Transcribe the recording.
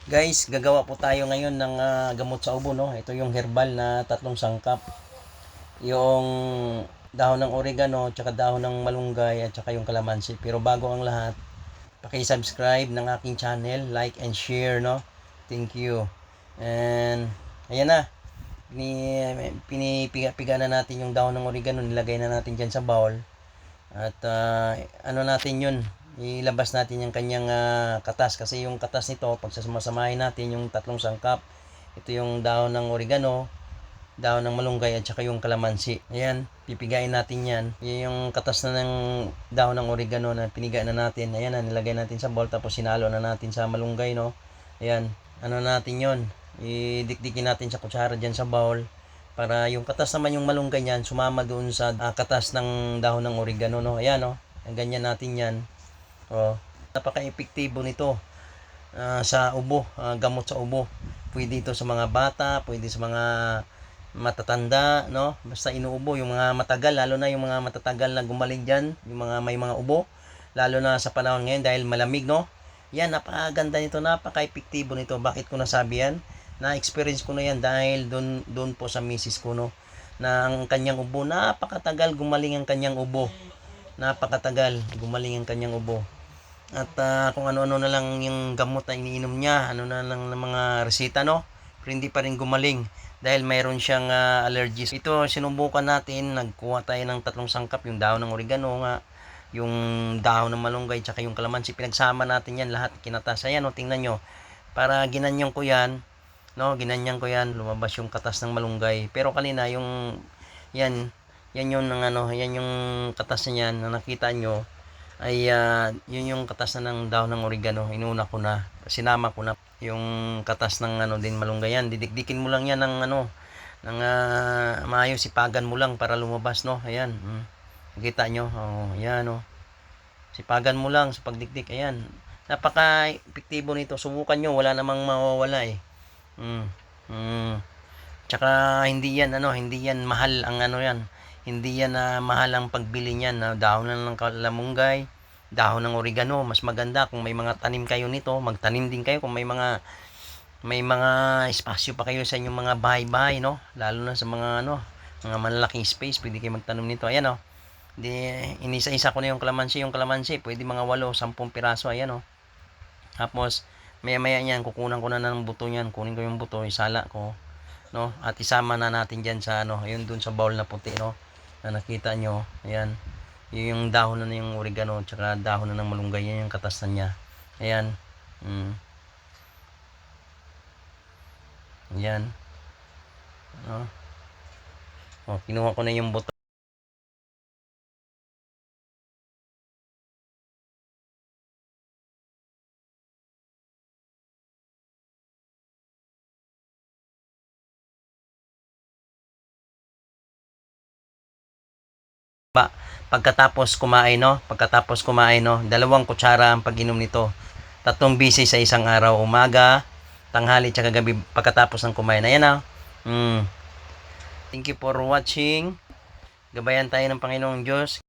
Guys, gagawa po tayo ngayon ng gamot sa ubo, no? Ito yung herbal na 3 sangkap. Yung dahon ng oregano, tsaka dahon ng malunggay, at tsaka yung kalamansi. Pero bago ang lahat, paki-subscribe ng aking channel, like and share, no? Thank you. And ayan na. Pinipiga-piga na natin yung dahon ng oregano, nilagay na natin dyan sa bowl. At ano natin yun, ilabas natin yung kanyang katas, kasi yung katas nito, pag samasamahin natin yung 3 sangkap, ito yung dahon ng oregano, dahon ng malunggay, at saka yung kalamansi. Ayan, pipigain natin yan. Yan yung katas na ng dahon ng oregano na piniga na natin. Ayan na, nilagay natin sa bowl, tapos sinalo na natin sa malunggay, no? Ayan, ano natin yon, idikdikin natin sa kutsara dyan sa bowl, para yung katas naman yung malunggay niyan sumama doon sa katas ng dahon ng oregano, no? Ayan, no? Ganyan natin yan. Oh, napaka-epektibo nito sa ubo, gamot sa ubo. Pwede ito sa mga bata, pwede sa mga matatanda, no? Basta inuubo yung mga matagal, lalo na yung mga matatagal na gumaling diyan, yung mga may mga ubo, lalo na sa panahon ngayon dahil malamig, no? Yan, napakaganda nito, napaka-epektibo nito. Bakit ko nasabi yan? Na-experience ko na yan dahil doon po sa misis ko, no? Na ang kanyang ubo, napakatagal gumaling ang kanyang ubo. Napakatagal gumaling ang kanyang ubo. At kung ano-ano na lang yung gamot na iniinom niya, ano na lang ng mga resita, no? Pero hindi pa rin gumaling dahil mayroon siyang allergies. Ito, sinubukan natin, nagkuha tayo ng 3 sangkap, yung dahon ng oregano nga, yung dahon ng malunggay, tsaka yung kalamansi, pinagsama natin yan lahat, kinatas. Ayan, no, tingnan nyo. Para ginanyan ko yan, no, ginanyan ko yan, lumabas yung katas ng malunggay. Pero kanina, yung, yan yung, yan yung katas niyan na nakita nyo, ay yun yung katas na ng dahon ng oregano. Inuna ko na, sinama ko na yung katas ng din malunggay. Yan, didikdikin mo lang yan ng ng maayos, sipagan mo lang para lumabas, no? Ayan, nakita nyo, oh, ayan, oh. Sipagan mo lang sa pagdikdik. Ayan, napaka epektibo nito, subukan nyo, wala namang mawawala eh. Tsaka hindi yan hindi yan mahal ang yan. Hindi yan mahal ang pagbili niyan, na dahon ng kalamunggay, dahon ng oregano. Mas maganda kung may mga tanim kayo nito, magtanim din kayo kung may mga espasyo pa kayo sa inyong mga bahay-bahay, no? Lalo na sa mga mga malalaking space, pwede kayo magtanim nito. Ayan, oh. Di inisa-isa ko na yung kalamansi, pwede mga 8-10 piraso. Ayan, oh. Tapos maya-maya niyan kukunan ko na ng buto niyan, kunin ko yung buto, isala ko, no? At isama na natin diyan sa ayun dun sa bowl na puti, no? Na nakita nyo, ayan. Yung dahon na yung oregano, tsaka dahon na ng malunggay, yan yung katasan niya. Ayan. Ayan. No? Oh, kinuha ko na yung buto. Pagkatapos kumain, no, 2 kutsara ang pag-inom nito. 3 beses sa isang araw, umaga, tanghali, tsaka gabi, pagkatapos ng kumain. Ayan na. Thank you for watching. Gabayan tayo ng Panginoong Diyos.